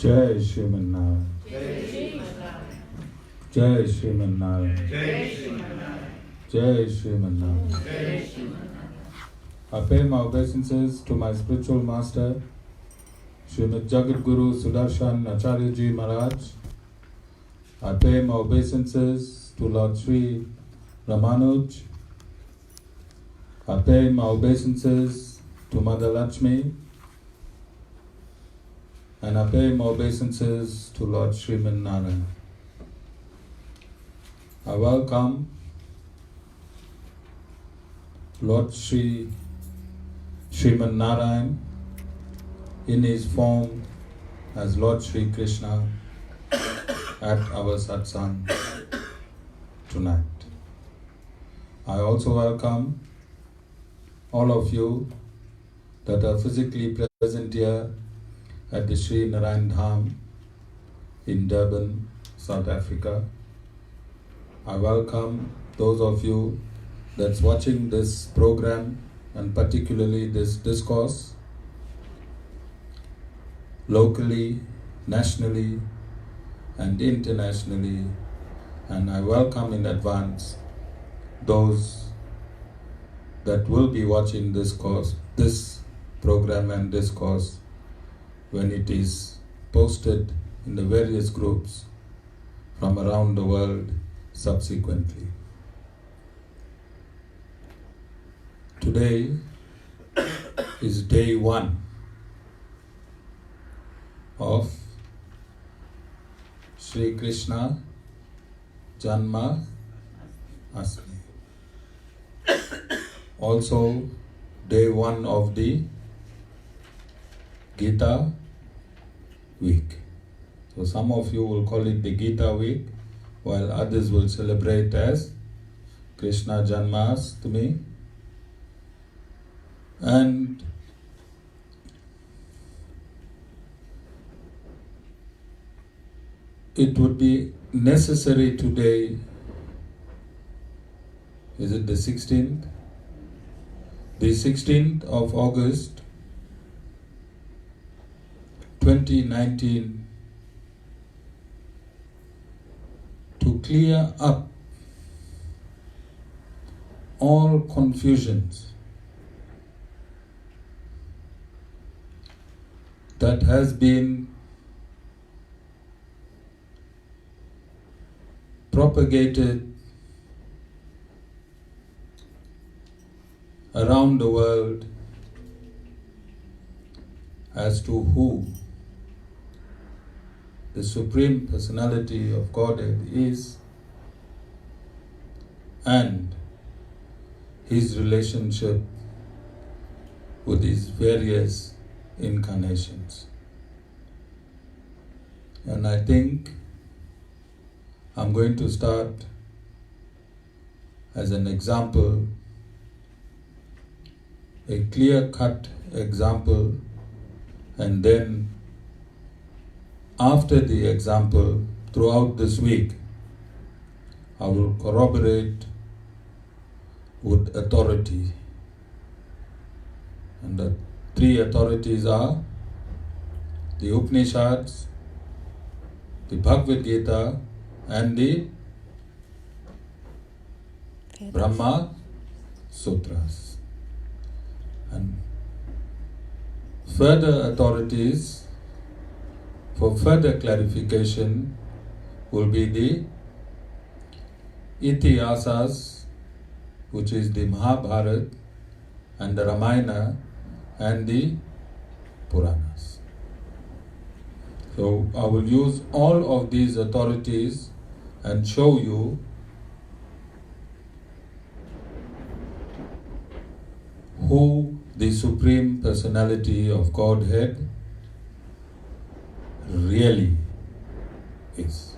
Jai Sriman Narayan. Jai Sriman Narayan. Jai Sriman Narayan. I pay my obeisances to my spiritual master, Srimad Jagat Guru Sudarshan Acharyaji Maharaj. I pay my obeisances to Lord Sriman Ramanuj. I pay my obeisances to Mother Lakshmi. And I pay my obeisances to Lord Sriman Narayan. I welcome Lord Sriman Narayan in his form as Lord Sri Krishna at our satsang tonight. I also welcome all of you that are physically present here at the Sri Narayan Dham in Durban, South Africa. I welcome those of you that's watching this program and particularly this discourse locally, nationally and internationally, and I welcome in advance those that will be watching this program and discourse when it is posted in the various groups from around the world subsequently. Today is day 1 of Sri Krishna Janma Asmi. Also day 1 of the Gita week. So some of you will call it the Gita week, while others will celebrate as Krishna Janmashtami. And it would be necessary today, is it the 16th? The 16th of August 2019, to clear up all confusions that has been propagated around the world as to who the Supreme Personality of Godhead is and his relationship with his various incarnations. And I think I'm going to start as an example, a clear-cut example, and then after the example, throughout this week, I will corroborate with authority. And the 3 authorities are the Upanishads, the Bhagavad Gita, and the Brahma Sutras. And further authorities for further clarification will be the Itihasas, which is the Mahabharata and the Ramayana and the Puranas. So I will use all of these authorities and show you who the Supreme Personality of Godhead really is.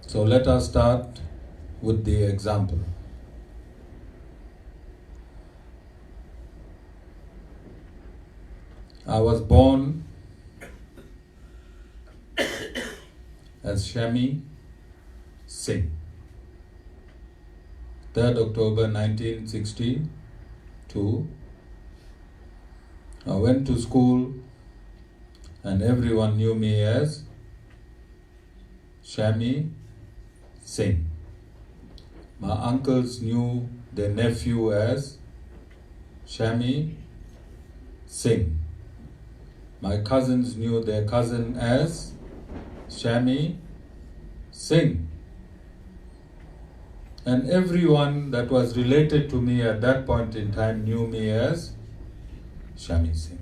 So let us start with the example. I was born as Shami Singh, 3rd October 1962. I went to school and everyone knew me as Shami Singh. My uncles knew their nephew as Shami Singh. My cousins knew their cousin as Shami Singh. And everyone that was related to me at that point in time knew me as Shami Singh.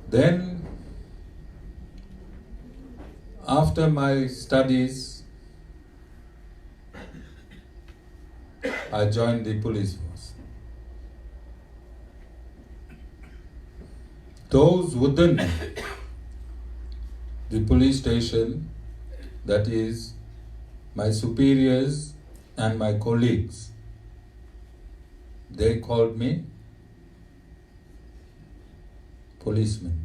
Then, after my studies, I joined the police force. Those within the police station, that is, my superiors and my colleagues, they called me policeman.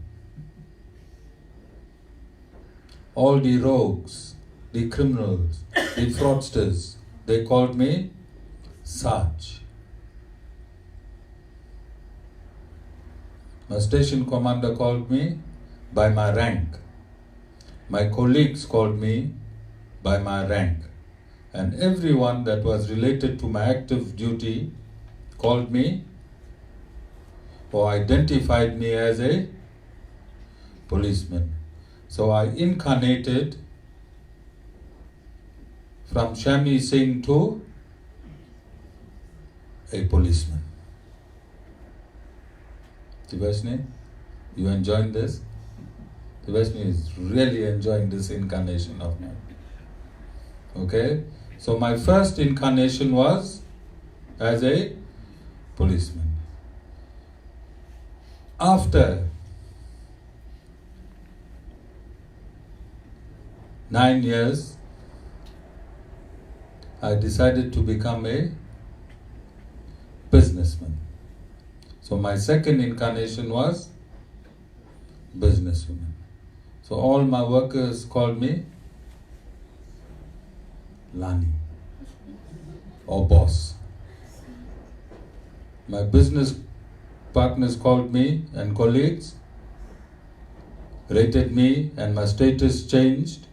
All the rogues, the criminals, the fraudsters, they called me Sarge. My station commander called me by my rank. My colleagues called me by my rank. And everyone that was related to my active duty called me or identified me as a policeman. So I incarnated from Shami Singh to a policeman. Tivashni, you enjoying this? Tivashni is really enjoying this incarnation of mine. Okay? So my first incarnation was as a policeman. After 9 years, I decided to become a businessman. So my second incarnation was businesswoman. So all my workers called me Lani or boss. My business partners called me and colleagues, rated me, and my status changed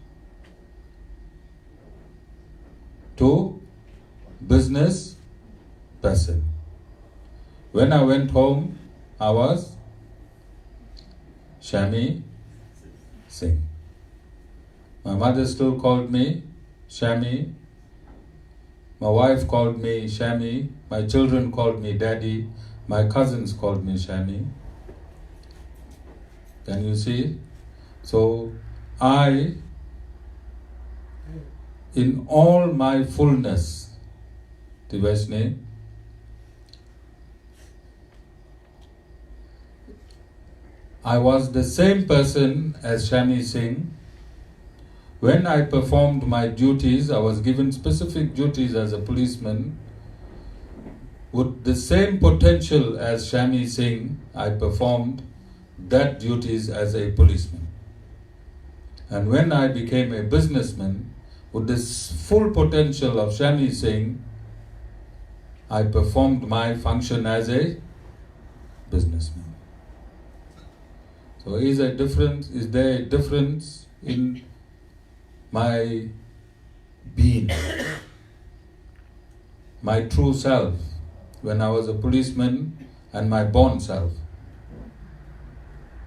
to business person. When I went home, I was Shami Singh. My mother still called me Shami. My wife called me Shami. My children called me Daddy. My cousins called me Shami. Can you see? So I, in all my fullness, Tivashni, I was the same person as Shami Singh. When I performed my duties, I was given specific duties as a policeman. With the same potential as Shami Singh, I performed that duties as a policeman. And when I became a businessman, with this full potential of Shami Singh, I performed my function as a businessman. So is there a difference in my being, my true self, when I was a policeman and my born self?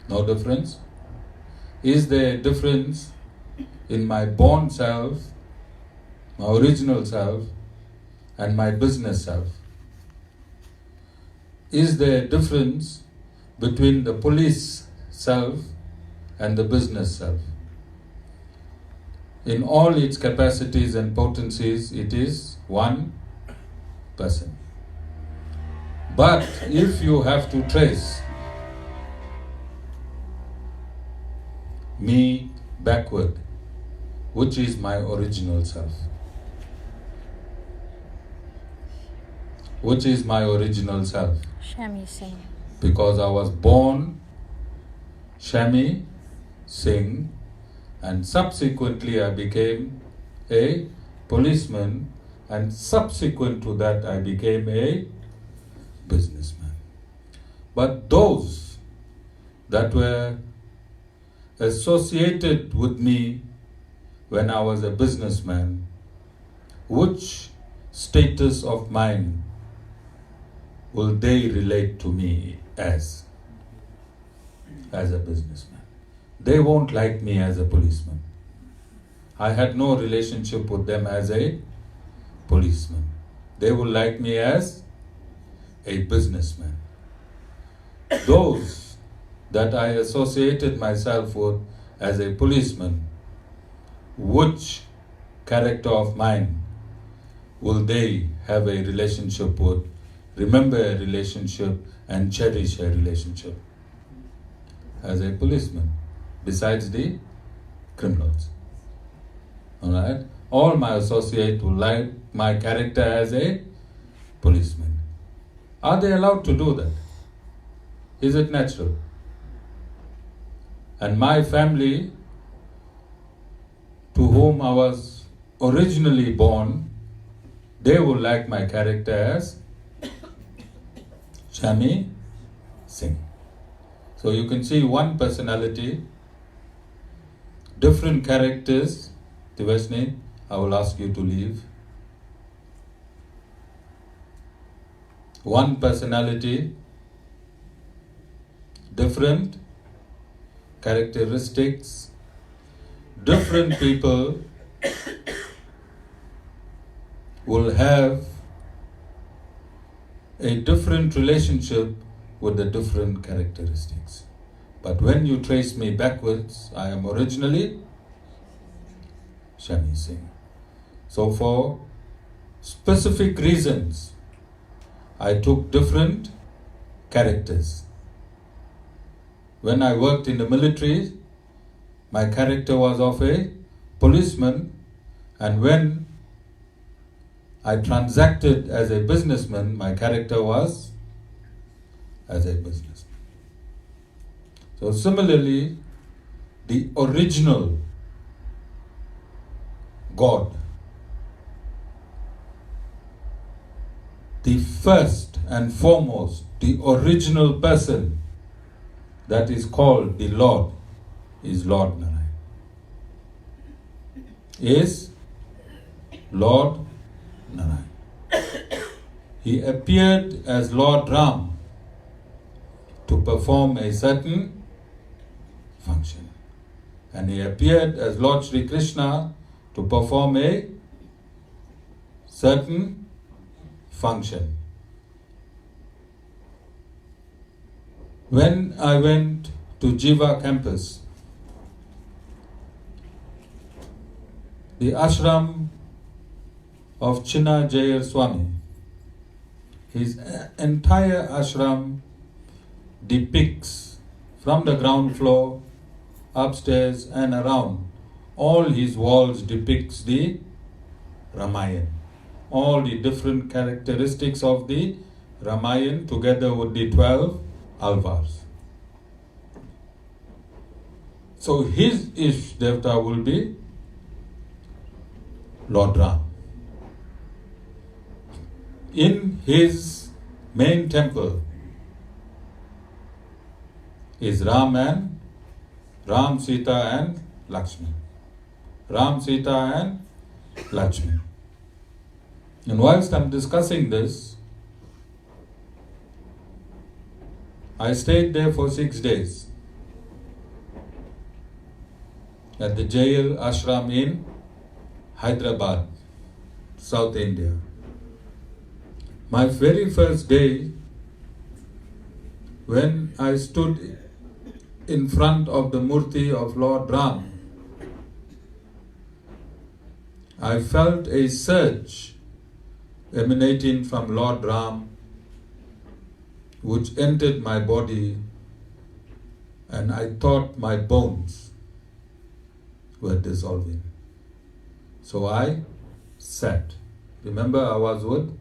No difference? Is there a difference in my born self, my original self, and my business self? Is there a difference between the police self and the business self? In all its capacities and potencies, it is one person. But if you have to trace me backward, which is my original self? Which is my original self? Shami Singh. Because I was born Shami Singh, and subsequently I became a policeman, and subsequent to that I became a businessman. But those that were associated with me when I was a businessman, which status of mine will they relate to me as a businessman? They won't like me as a policeman. I had no relationship with them as a policeman. They will like me as a businessman. Those that I associated myself with as a policeman, which character of mine will they have a relationship with, remember a relationship and cherish a relationship as a policeman, besides the criminals? Alright? All my associates will like my character as a policeman. Are they allowed to do that? Is it natural? And my family, to whom I was originally born, they will like my character as Shami Singh. So you can see one personality, different characters. Devashni, I will ask you to leave. One personality, different characteristics, different people will have a different relationship with the different characteristics. But when you trace me backwards, I am originally Shami Singh. So for specific reasons, I took different characters. When I worked in the military, my character was of a policeman, and when I transacted as a businessman, my character was as a businessman. So similarly, the original God, the first and foremost, the original person that is called the Lord is Lord Narayan. Is Lord Narayan. He appeared as Lord Raam to perform a certain function. And he appeared as Lord Sri Krishna to perform a certain function. When I went to JIVA campus, the ashram of Chinna Jeeyar Swami, his entire ashram depicts from the ground floor, upstairs and around, all his walls depicts the Ramayana. All the different characteristics of the Ramayana together with the 12 alvars. So his Ish Devta will be Lord Raam. In his main temple is Ram, Sita and Lakshmi. Ram, Sita and Lakshmi. And whilst I'm discussing this, I stayed there for 6 days at the Jeeyar ashram in Hyderabad, South India. My very first day, when I stood in front of the murti of Lord Raam, I felt a surge emanating from Lord Raam, which entered my body, and I thought my bones were dissolving. So I sat. Remember, I was with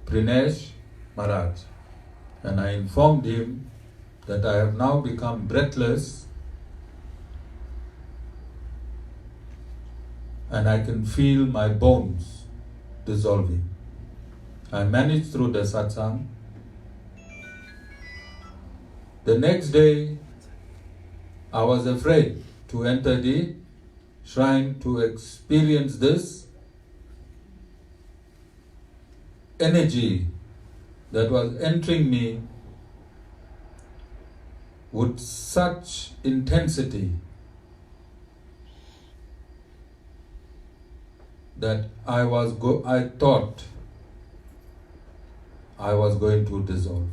Prinesh Maharaj, and I informed him that I have now become breathless and I can feel my bones dissolving. I managed through the satsang. The next day, I was afraid to enter the shrine to experience this energy that was entering me with such intensity that I thought I was going to dissolve.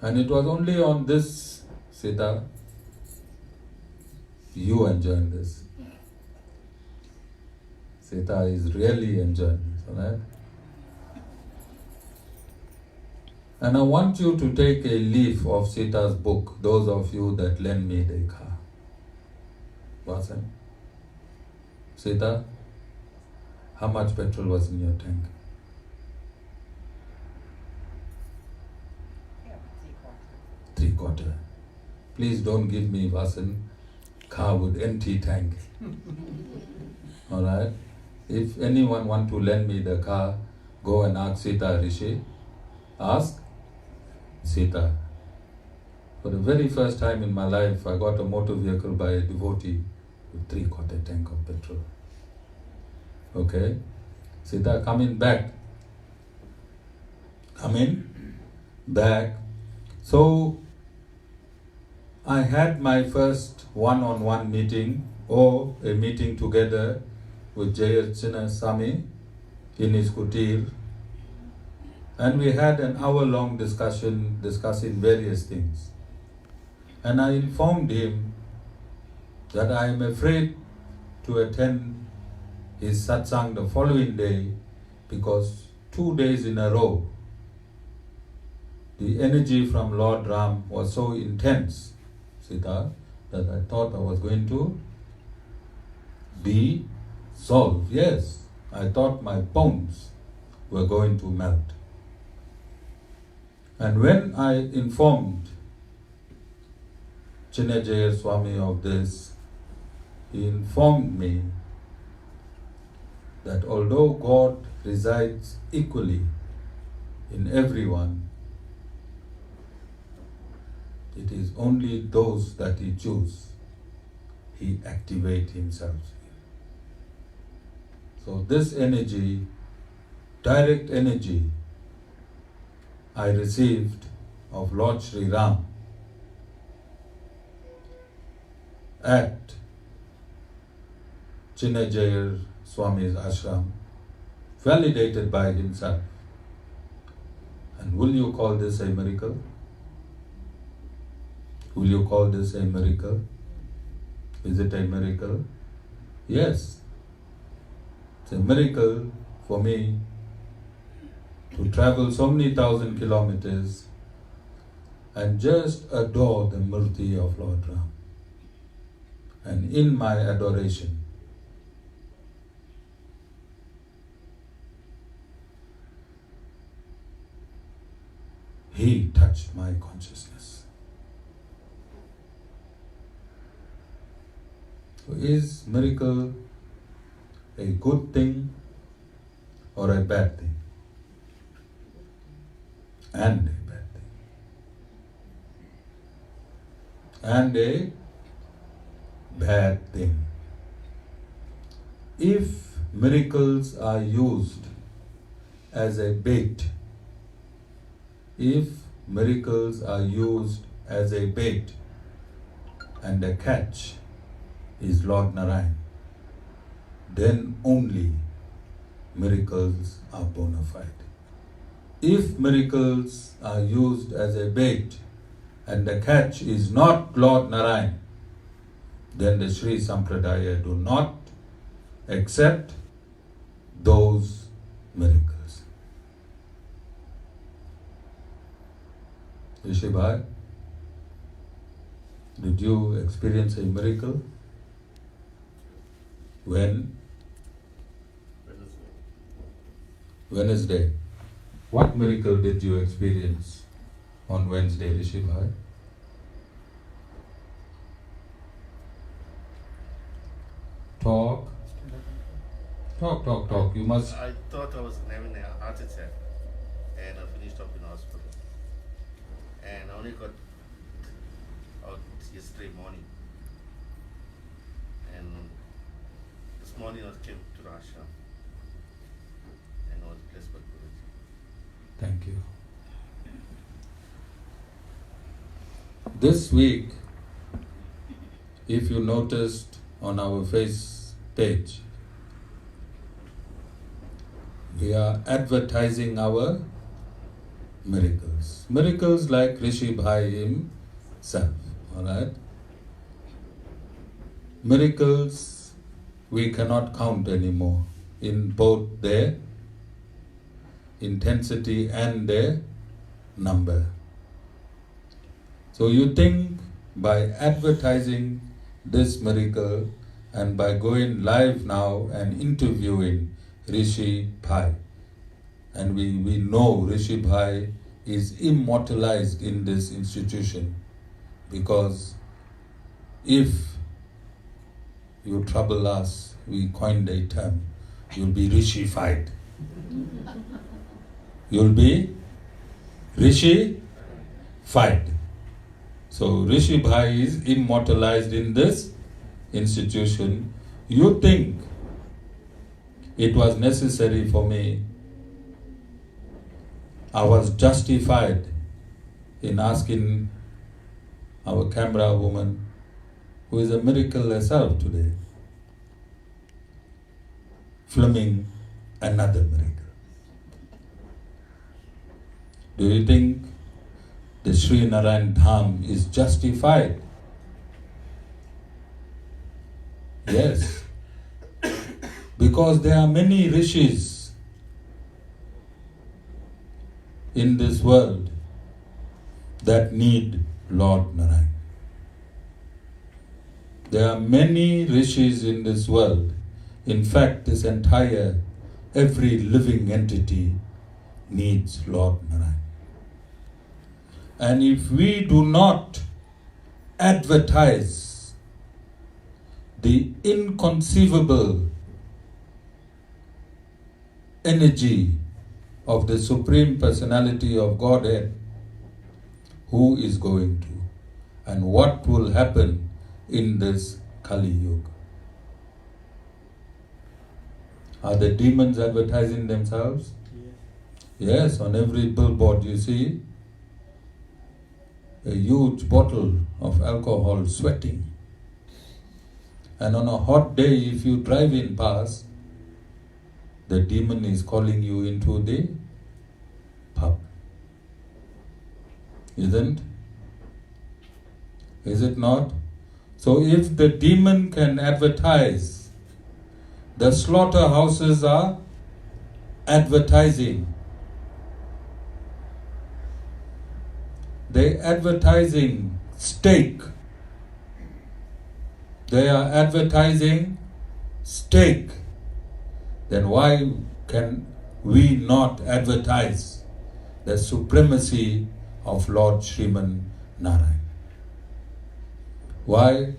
And it was only on this, Sita, you enjoying this. Sita is really enjoying this, alright? And I want you to take a leaf of Sita's book, those of you that lend me the car. What's that? Sita, how much petrol was in your tank? Three-quarter. Please don't give me Vasan car with empty tank. Alright? If anyone want to lend me the car, go and ask Sita Rishi. Ask Sita. For the very first time in my life, I got a motor vehicle by a devotee with three-quarter tank of petrol. Okay? Sita, come in back. Come in back. So, I had my first one-on-one meeting or a meeting together with Jeeyar Chinna Swami in his kutir, and we had an hour-long discussion discussing various things. And I informed him that I am afraid to attend his satsang the following day because 2 days in a row the energy from Lord Raam was so intense, Sita, that I thought I was going to be solved. Yes, I thought my bones were going to melt. And when I informed Chinna Jeeyar Swami of this, he informed me that although God resides equally in everyone, it is only those that he chooses, he activates himself. So this energy, direct energy, I received of Lord Sri Ram at Chinna Jeeyar Swami's ashram, validated by himself. And will you call this a miracle? Will you call this a miracle? Is it a miracle? Yes. It's a miracle for me to travel so many thousand kilometers and just adore the murti of Lord Raam. And in my adoration, he touched my consciousness. So is miracle a good thing or a bad thing? And a bad thing. And a bad thing. If miracles are used as a bait, if miracles are used as a bait and the catch is Lord Narayan, then only miracles are bona fide. If miracles are used as a bait and the catch is not Lord Narayan, then the Sri Sampradaya do not accept those miracles. Rishi Bhai, did you experience a miracle? When? Wednesday. What miracle did you experience on Wednesday, Rishi Bhai? Talk. You must. I thought I was having a heart attack and I finished up in hospital. And I only got out yesterday morning. And this morning I came to the ashram and I was blessed by Guruji. Thank you. This week, if you noticed on our face page, we are advertising our miracles. Miracles like Rishi Bhai himself, alright? Miracles we cannot count anymore in both their intensity and their number. So you think by advertising this miracle and by going live now and interviewing Rishi Bhai, and we know Rishi Bhai is immortalized in this institution, because if you trouble us, we coined a term, you'll be Rishi-fied. You'll be Rishi-fied. So Rishi Bhai is immortalized in this institution. You think it was necessary for me, I was justified in asking our camera woman, who is a miracle herself today, filming another miracle. Do you think the Sri Narayan Dham is justified? Yes. Because there are many rishis in this world that need Lord Narayan. There are many rishis in this world. In fact, every living entity needs Lord Narayan. And if we do not advertise the inconceivable energy of the Supreme Personality of Godhead, who is going to, and what will happen in this Kali Yuga? Are the demons advertising themselves? Yes, on every billboard you see a huge bottle of alcohol sweating. And on a hot day, if you drive in past, the demon is calling you into the pub. Isn't? Is it not? So if the demon can advertise, the slaughterhouses are advertising. They're advertising steak. They are advertising steak. Then why can we not advertise the supremacy of Lord Sriman Narayan? Why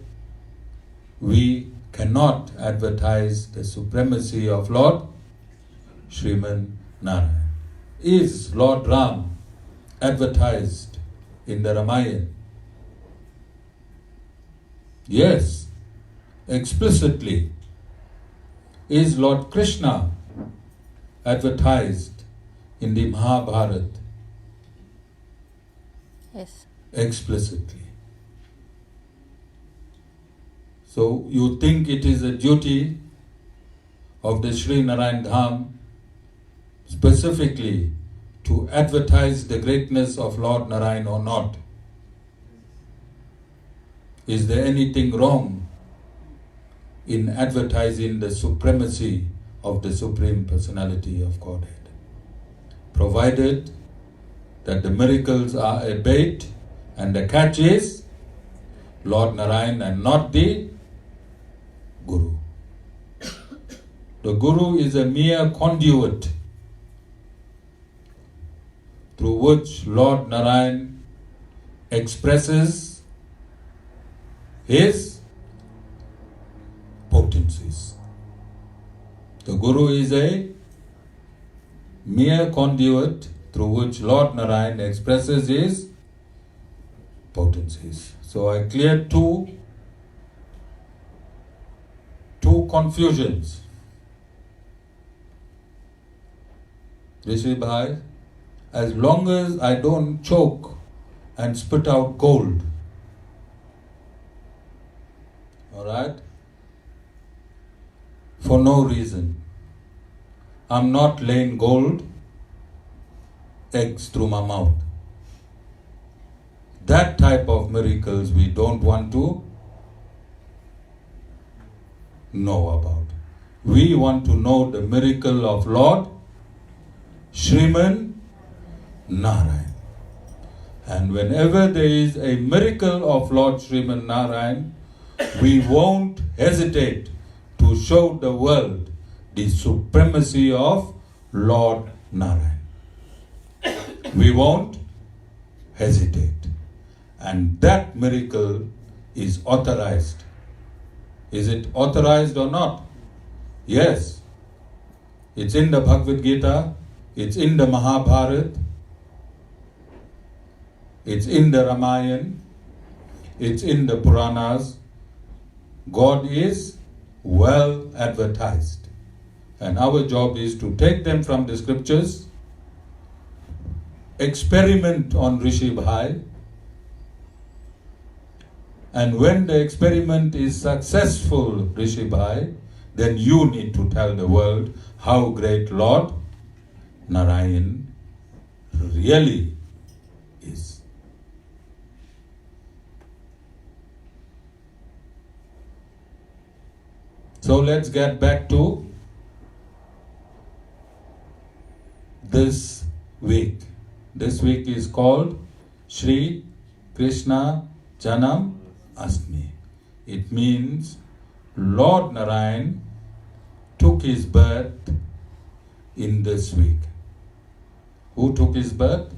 we cannot advertise the supremacy of Lord Sriman Narayan? Is Lord Raam advertised in the Ramayana? Yes, explicitly. Is Lord Krishna advertised in the Mahabharata? Yes. Explicitly. So you think it is a duty of the Sri Narayan Dham specifically to advertise the greatness of Lord Narayan or not? Is there anything wrong in advertising the supremacy of the Supreme Personality of Godhead, provided that the miracles are a bait and the catch is Lord Narayan and not the Guru? The Guru is a mere conduit through which Lord Narayan expresses his potencies. The Guru is a mere conduit through which Lord Narayan expresses his potencies. So I cleared two confusions. Rishi Bhai, as long as I don't choke and spit out gold, alright, for no reason, I'm not laying gold eggs through my mouth. That type of miracles we don't want to know about. We want to know the miracle of Lord Sriman Narayan. And whenever there is a miracle of Lord Sriman Narayan, we won't hesitate to show the world the supremacy of Lord Narayan. We won't hesitate. And that miracle is authorized. Is it authorized or not? Yes. It's in the Bhagavad Gita, it's in the Mahabharata, it's in the Ramayana, it's in the Puranas. God is well advertised. And our job is to take them from the scriptures, experiment on Rishi Bhai, and when the experiment is successful, Rishi Bhai, then you need to tell the world how great Lord Narayan really is. So let's get back to this week. This week is called Shri Krishna Janam Astmi. It means Lord Narayan took his birth in this week. Who took his birth?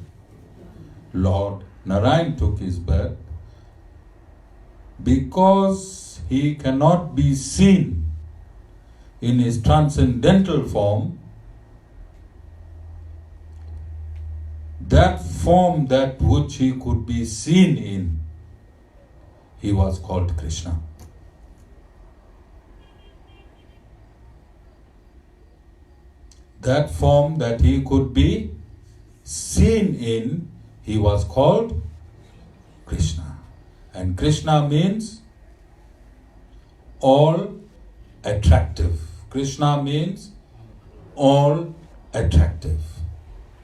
Lord Narayan took his birth because he cannot be seen in his transcendental form. That form that which he could be seen in, he was called Krishna. That form that he could be seen in, he was called Krishna. And Krishna means all attractive. Krishna means all attractive.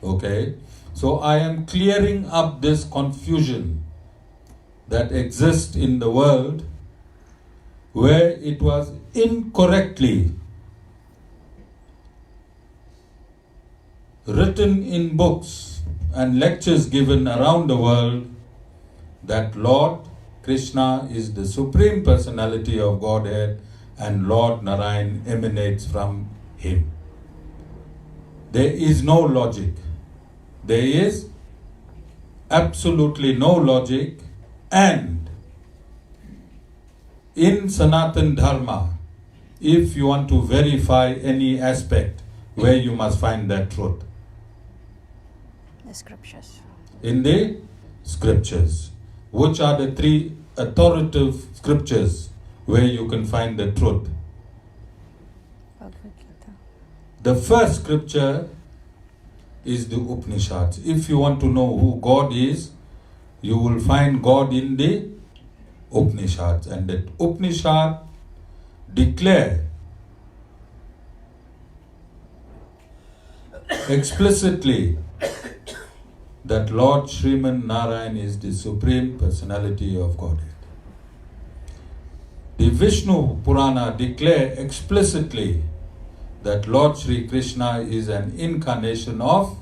Okay? So I am clearing up this confusion that exists in the world where it was incorrectly written in books and lectures given around the world that Lord Krishna is the Supreme Personality of Godhead and Lord Narayan emanates from him. There is no logic. There is absolutely no logic, and in Sanatan Dharma, if you want to verify any aspect, where you must find that truth? The scriptures. In the scriptures. Which are the three authoritative scriptures where you can find the truth? Bhagavad Gita. The first scripture is the Upanishads. If you want to know who God is, you will find God in the Upanishads. And the Upanishad declare explicitly that Lord Sriman Narayan is the Supreme Personality of Godhead. The Vishnu Purana declare explicitly that Lord Sri Krishna is an incarnation of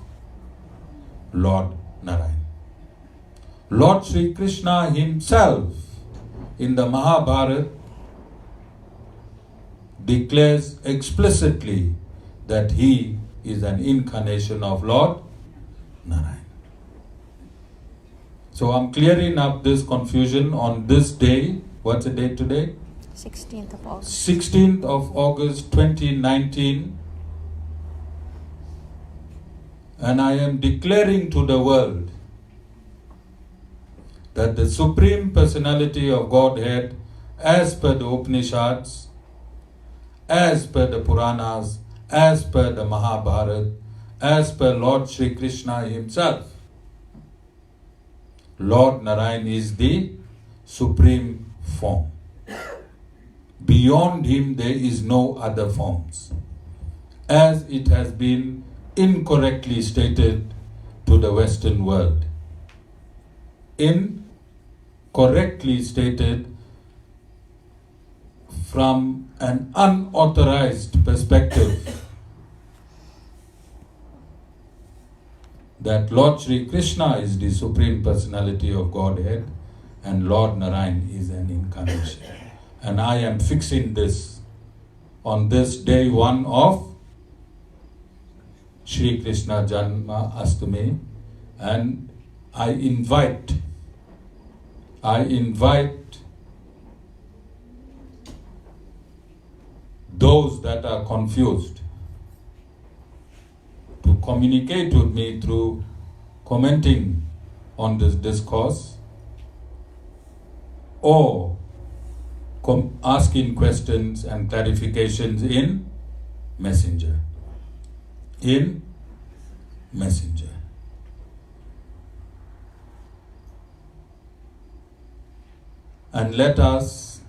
Lord Narayan. Lord Sri Krishna himself in the Mahabharata declares explicitly that he is an incarnation of Lord Narayan. So I'm clearing up this confusion on this day. What's the date today? 16th of August. 16th of August 2019. And I am declaring to the world that the Supreme Personality of Godhead, as per the Upanishads, as per the Puranas, as per the Mahabharata, as per Lord Sri Krishna himself, Lord Narayan is the supreme form. Beyond him there is no other forms, as it has been incorrectly stated to the Western world. Incorrectly stated from an unauthorized perspective that Lord Sri Krishna is the Supreme Personality of Godhead and Lord Narayan is an incarnation. And I am fixing this on this day 1 of Shri Krishna Janma Astami, and I invite those that are confused to communicate with me through commenting on this discourse or asking questions and clarifications in Messenger. In Messenger. And let us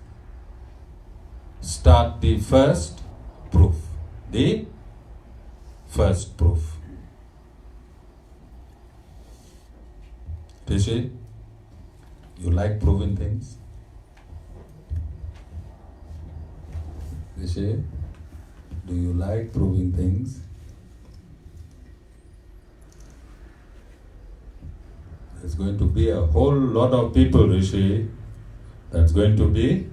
start the first proof. The first proof. Rishi, you like proving things? Rishi, do you like proving things? There's going to be a whole lot of people, Rishi, that's going to be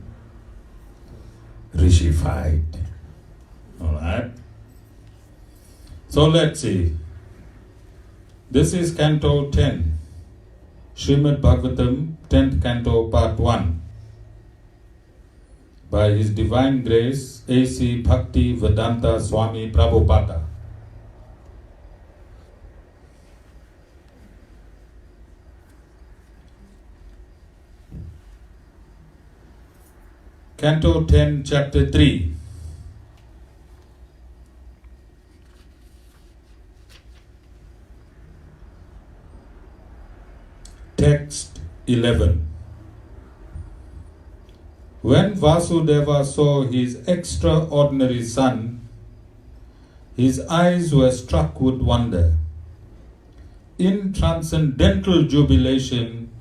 Rishified. Alright? So let's see. This is Canto 10, Srimad Bhagavatam, 10th Canto, Part 1. By His Divine Grace, A.C. Bhakti Vedanta Swami Prabhupada. Canto 10, Chapter 3. Text 11. When Vasudeva saw his extraordinary son, his eyes were struck with wonder. In transcendental jubilation,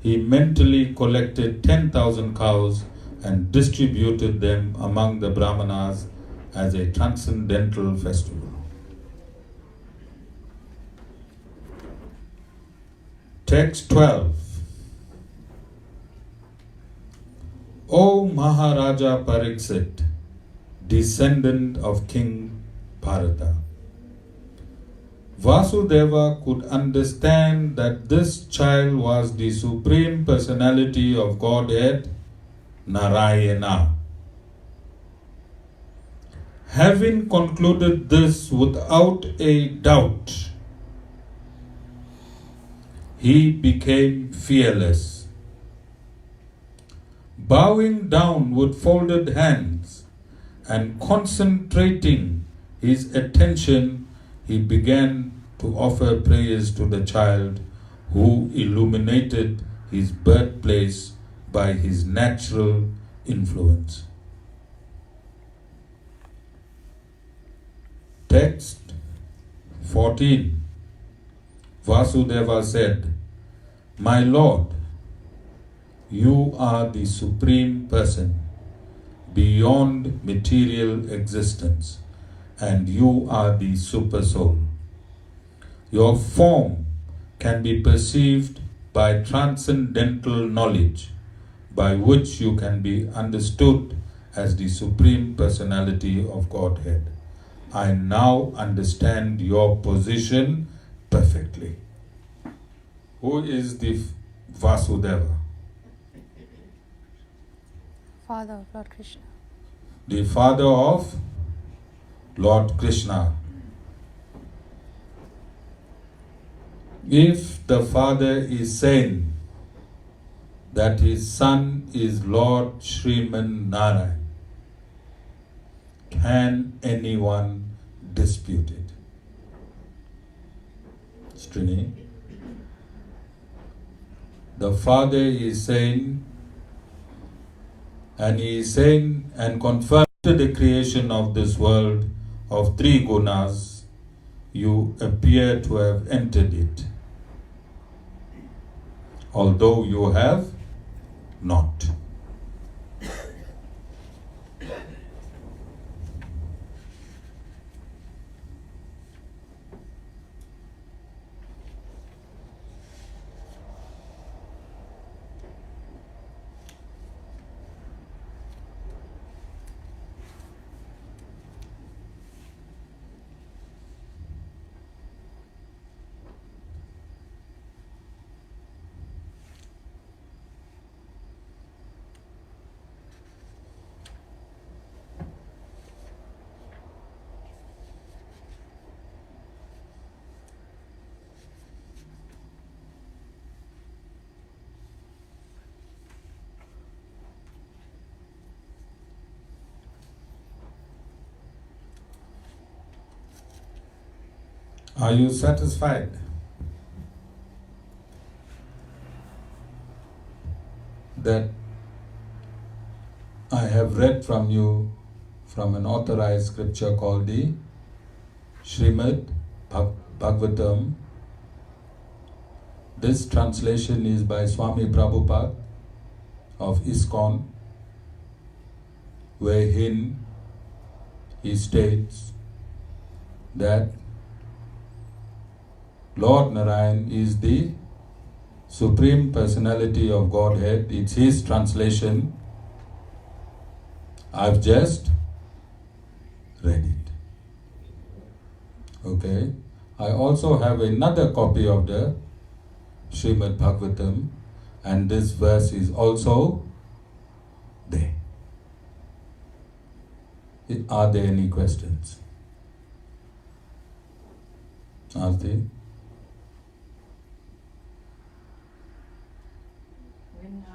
he mentally collected 10,000 cows and distributed them among the Brahmanas as a transcendental festival. Text 12. O Maharaja Pariksit, descendant of King Bharata, Vasudeva could understand that this child was the Supreme Personality of Godhead, Narayana. Having concluded this without a doubt, he became fearless. Bowing down with folded hands and concentrating his attention, he began to offer prayers to the child who illuminated his birthplace by his natural influence. Text 14. Vasudeva said, My Lord, you are the Supreme Person, beyond material existence, and you are the Super Soul. Your form can be perceived by transcendental knowledge, by which you can be understood as the Supreme Personality of Godhead. I now understand your position perfectly. Who is the Vasudeva? Father of Lord Krishna. The father of Lord Krishna. If the father is sane, that his son is Lord Sriman Narayan. Can anyone dispute it? Srini. The Father is saying, and he is saying and confirmed the creation of this world of three gunas, you appear to have entered it, although you have not. Are you satisfied? That I have read from you from an authorized scripture called the Srimad Bhagavatam. This translation is by Swami Prabhupada of ISKCON, wherein he states that Lord Narayan is the Supreme Personality of Godhead. It's his translation. I've just read it. Okay. I also have another copy of the Srimad Bhagavatam, and this verse is also there. Are there any questions? Are there? When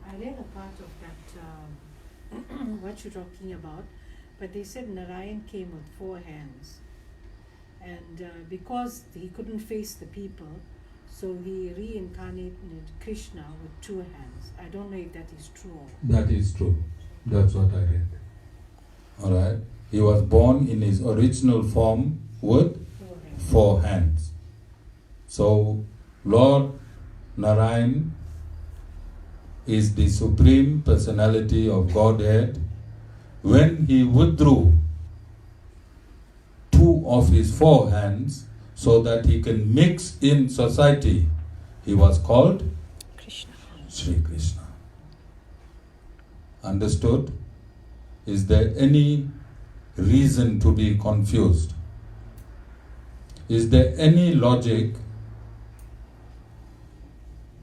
I read a part of that, what you're talking about, but they said Narayan came with 4 hands. And because he couldn't face the people, so he reincarnated Krishna with 2 hands. I don't know if that is true. That is true. That's what I read. Alright. He was born in his original form with 4 hands. So, Lord Narayan is the Supreme Personality of Godhead. When he withdrew 2 of his 4 hands so that he can mix in society, he was called Krishna. Sri Krishna. Understood? Is there any reason to be confused? Is there any logic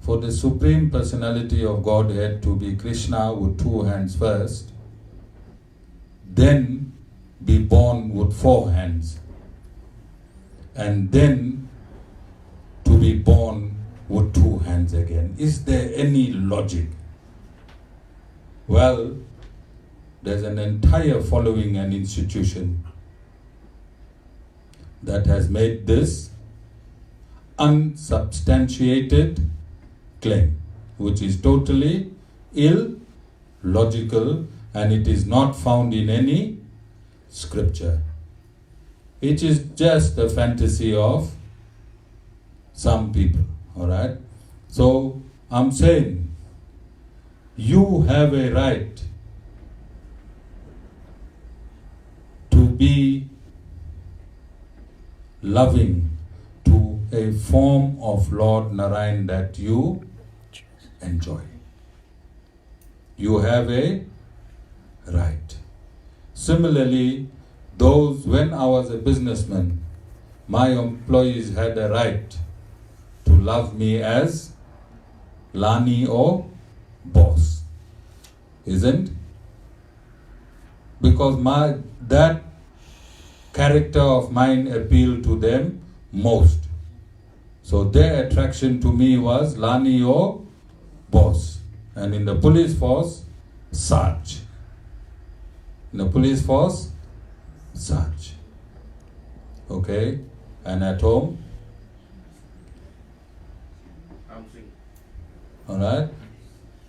for the Supreme Personality of Godhead to be Krishna with 2 hands first, then be born with 4 hands, and then to be born with 2 hands again? Is there any logic? Well, there's an entire following and institution that has made this unsubstantiated claim, which is totally illogical, and it is not found in any scripture. It is just the fantasy of some people, alright? So, I'm saying, you have a right to be loving to a form of Lord Narayan that you enjoy. You have a right. Similarly, when I was a businessman, my employees had a right to love me as Lani or boss. Isn't? Because that character of mine appealed to them most. So their attraction to me was Lani or boss. And in the police force, Sarge. In the police force, Sarge. Okay? And at home? Ram Singh. Alright?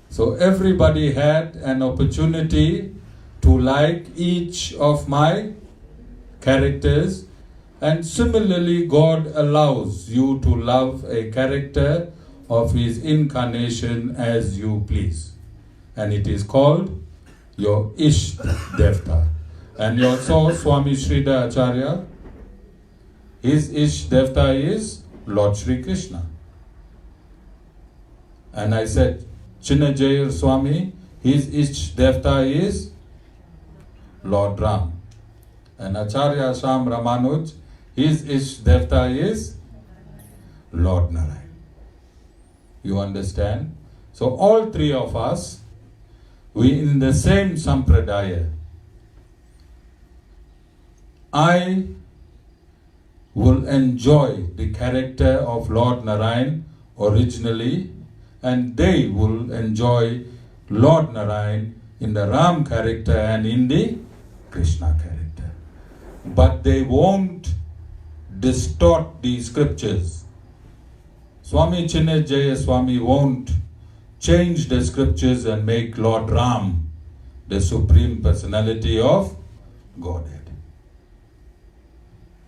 So everybody had an opportunity to like each of my characters, and similarly God allows you to love a character of his incarnation as you please. And it is called your Ishta Devta. And you also Swami Sridhar Acharya, his Ishta Devta is Lord Sri Krishna. And I said, Chinna Jeeyar Swami, his Ishta Devta is Lord Raam. And Acharya Shyam Ramanuj, his Ishta Devta is Lord Narayan. You understand? So all three of us, we in the same sampradaya. I will enjoy the character of Lord Narayan originally, and they will enjoy Lord Narayan in the Ram character and in the Krishna character. But they won't distort the scriptures. Swami Chinna Jeeyar Swami won't change the scriptures and make Lord Raam the Supreme Personality of Godhead.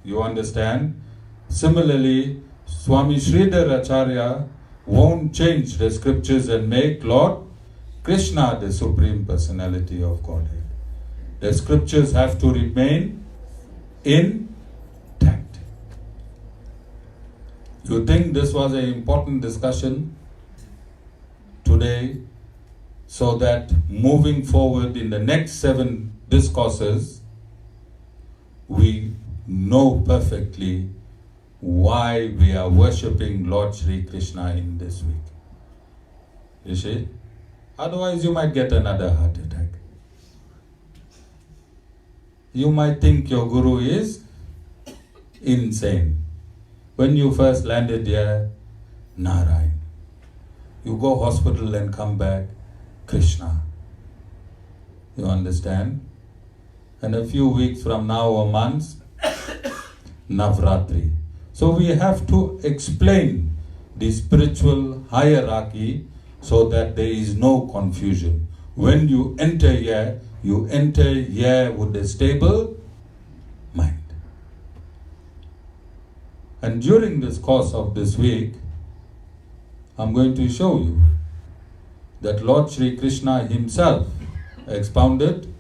You understand? Similarly, Swami Sridhar Acharya won't change the scriptures and make Lord Krishna the Supreme Personality of Godhead. The scriptures have to remain intact. You think this was an important discussion today, so that moving forward in the next 7 discourses, we know perfectly why we are worshipping Lord Sri Krishna in this week. You see? Otherwise you might get another heart attack. You might think your guru is insane. When you first landed here, Narayan. You go hospital and come back, Krishna. You understand? And a few weeks from now or months, Navratri. So we have to explain the spiritual hierarchy so that there is no confusion. When you enter here with a stable mind. And during this course of this week, I'm going to show you that Lord Sri Krishna himself expounded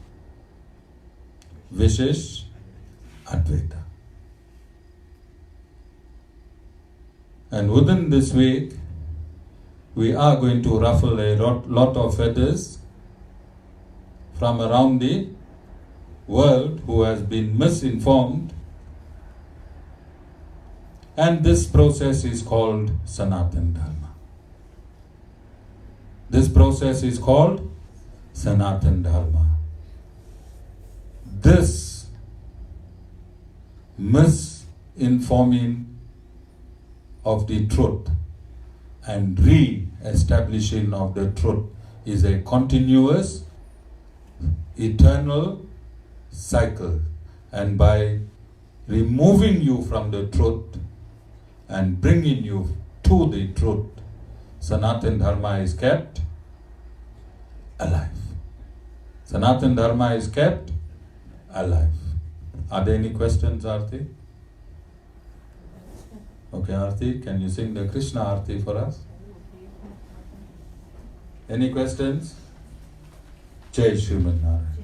Vishesh Advaita. And within this week, we are going to ruffle a lot of feathers from around the world who has been misinformed. And this process is called Sanatan Dharma. This process is called Sanatan Dharma. This misinforming of the truth and re-establishing of the truth is a continuous, eternal cycle. And by removing you from the truth and bringing you to the truth, Sanatan Dharma is kept alive. Sanatan Dharma is kept alive. Are there any questions, Aarti? Okay, Aarti, can you sing the Krishna Aarti for us? Any questions? Jai Sriman Narayan.